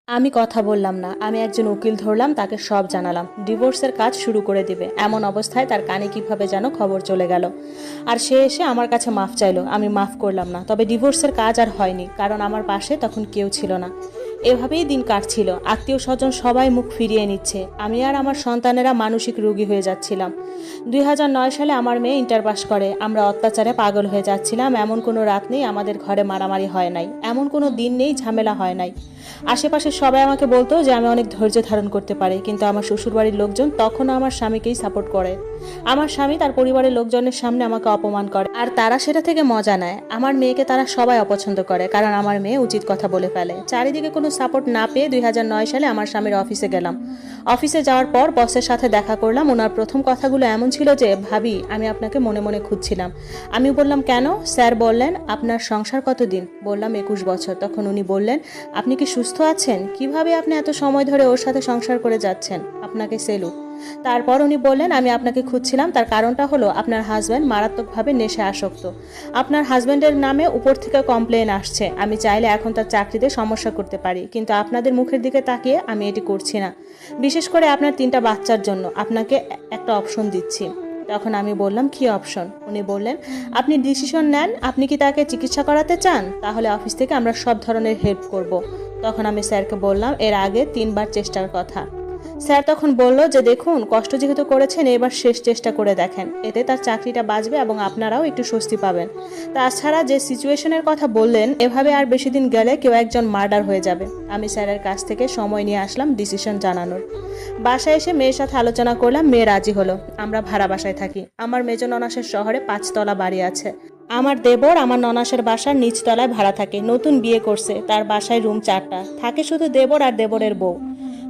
আমি কথা বললাম না। আমি একজন উকিল ধরলাম, তাকে সব জানালাম। ডিভোর্সের কাজ শুরু করে দিবে এমন অবস্থায় তার কানে কিভাবে যেন খবর চলে গেল। আর সে এসে আমার কাছে মাফ চাইলো। আমি মাফ করলাম না। তবে ডিভোর্সের কাজ আর হয়নি, কারণ আমার পাশে তখন কেউ ছিল না। এভাবেই দিন কাটছিল। আত্মীয় স্বজন সবাই মুখ ফিরিয়ে নিচ্ছে। আমি আর আমার সন্তানেরা মানসিক রোগী হয়ে যাচ্ছিলাম। 2009 সালে আমার মেয়ে ইন্টার পাস করে। আমরা অত্যাচারে পাগল হয়ে যাচ্ছিলাম। এমন কোনো রাত নেই আমাদের ঘরে মারামারি হয় নাই, এমন কোনো দিন নেই ঝামেলা হয় নাই। আশেপাশে সবাই আমাকে বলতো যে আমি অনেক ধৈর্য ধারণ করতে পারি, কিন্তু আমার শ্বশুরবাড়ির লোকজন তখনও আমার স্বামীকেই সাপোর্ট করে। আমার স্বামী তার পরিবারের লোকজনের সামনে আমাকে অপমান করে, আর তারা সেটা থেকে মজা নেয়। আমার মেয়েকে তারা সবাই অপছন্দ করে, কারণ আমার মেয়ে উচিত কথা বলে ফেলে। চারিদিকে কোনো সাপোর্ট না পেয়ে 2009 সালে আমার স্বামীর অফিসে গেলাম। অফিসে যাওয়ার পর বসের সাথে দেখা করলাম। ওনার প্রথম কথাগুলো এমন ছিল যে, ভাবি, আমি আপনাকে মনে মনে খুঁজছিলাম। আমি বললাম, কেন? স্যার বললেন, আপনার সংসার কতদিন? বললাম 21 বছর। তখন উনি বললেন, আপনি কি সুস্থ আছেন? কিভাবে আপনি এত সময় ধরে ওর সাথে সংসার করে যাচ্ছেন? আপনাকে সেলুট। তারপর উনি বললেন, আমি আপনাকে খুঁজছিলাম, তার কারণটা হলো আপনার হাজব্যান্ড মারাত্মকভাবে নেশা আসক্ত। আপনার হাজব্যান্ডের নামে উপর থেকে কমপ্লেন আসছে। আমি চাইলে এখন তার চাকরিতে সমস্যা করতে পারি, কিন্তু আপনাদের মুখের দিকে তাকিয়ে আমি এটি করছি না। বিশেষ করে আপনার 3টা বাচ্চার জন্য আপনাকে একটা অপশন দিচ্ছি। তখন আমি বললাম, কি অপশন? উনি বললেন, আপনি ডিসিশন নেন, আপনি কি তাকে চিকিৎসা করাতে চান? তাহলে অফিস থেকে আমরা সব ধরনের হেল্প করব। তখন আমি স্যারকে বললাম এর আগে 3বার চেষ্টার কথা। স্যার তখন বলল যে, দেখুন, কষ্ট যেহেতু করেছেন, এবার শেষ চেষ্টা করে দেখেন। এতে তার চাকরিটা বাঁচবে এবং আপনারাও একটু স্বস্তি পাবেন। তাছাড়া যে সিচুয়েশনের কথা বললেন, এভাবে আর বেশি দিন গেলে কেউ একজন মার্ডার হয়ে যাবে। আমি স্যারের কাছ থেকে সময় নিয়ে আসলাম ডিসিশন জানানোর। বাসায় এসে মেয়ের সাথে আলোচনা করলাম। মেয়ে রাজি হলো। আমরা ভাড়া বাসায় থাকি। আমার মেজ ননাসের শহরে 5 তলা বাড়ি আছে। আমার দেবর আমার ননাসের বাসার নিচতলায় ভাড়া থাকে। নতুন বিয়ে করছে, তার বাসায় রুম 4টা, থাকে শুধু দেবর আর দেবরের বউ।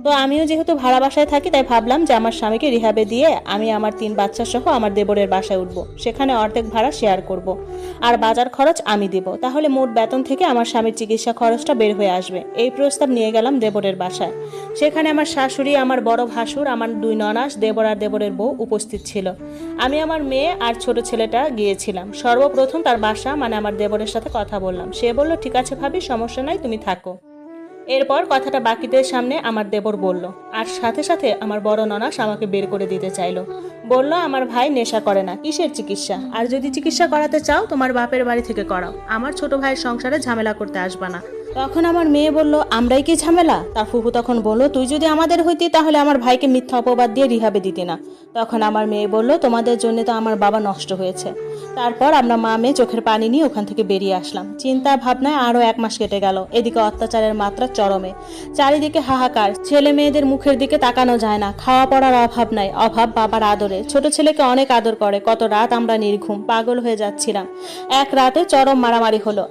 তো আমিও যেহেতু ভাড়া বাসায় থাকি, তাই ভাবলাম যে আমার স্বামীকে রিহাবে দিয়ে আমি আমার 3 বাচ্চা সহ আমার দেবরের বাসায় উঠবো। সেখানে অর্ধেক ভাড়া শেয়ার করব। আর বাজার খরচ আমি দিব। তাহলে মোট বেতন থেকে আমার স্বামীর চিকিৎসা খরচটা বের হয়ে আসবে। এই প্রস্তাব নিয়ে গেলাম দেবরের বাসায়। সেখানে আমার শাশুড়ি, আমার বড় ভাসুর, আমার 2 ননাস, দেবর আর দেবরের বউ উপস্থিত ছিল। আমি, আমার মেয়ে আর ছোট ছেলেটা গিয়েছিলাম। সর্বপ্রথম তার বাসা মানে আমার দেবরের সাথে কথা বললাম। সে বলল, ঠিক আছে ভাবি, সমস্যা নাই, তুমি থাকো। এরপর কথাটা বাকিদের সামনে আমার দেবর বলল, আর সাথে সাথে আমার বড় ননাস আমাকে বের করে দিতে চাইলো। বলল, আমার ভাই নেশা করে না, কিসের চিকিৎসা? আর যদি চিকিৎসা করাতে চাও, তোমার বাপের বাড়ি থেকে করাও, আমার ছোট ভাইয়ের সংসারে ঝামেলা করতে আসবা না। তখন আমার মেয়ে বলল, আমরাই কি ঝামেলা? তার ফুফু তখন বলল, তুই যদি আমাদের হইতি তাহলে আমার ভাইকে মিথ্যা অপবাদ দিয়ে রিহাবে দিতি না। তখন আমার মেয়ে বলল, তোমাদের জন্য তো আমার বাবা নষ্ট হয়েছে। তারপর আমরা মা মেয়ে চোখের পানি নিয়ে ওখান থেকে বেরিয়ে আসলাম। চিন্তা ভাবনায় আরো 1 মাস কেটে গেল। এদিকে অত্যাচারের মাত্রা চরমে। চারিদিকে হাহাকার। ছেলে মেয়েদের মুখের দিকে তাকানো যায় না। খাওয়া পড়ার অভাব নাই, অভাব বাবার আদরে। ছোট ছেলেকে অনেক আদর করে। কত রাত আমরা নির্ঘুম পাগল হয়ে যাচ্ছিলাম। এক রাতে চরম মারামারি হলো।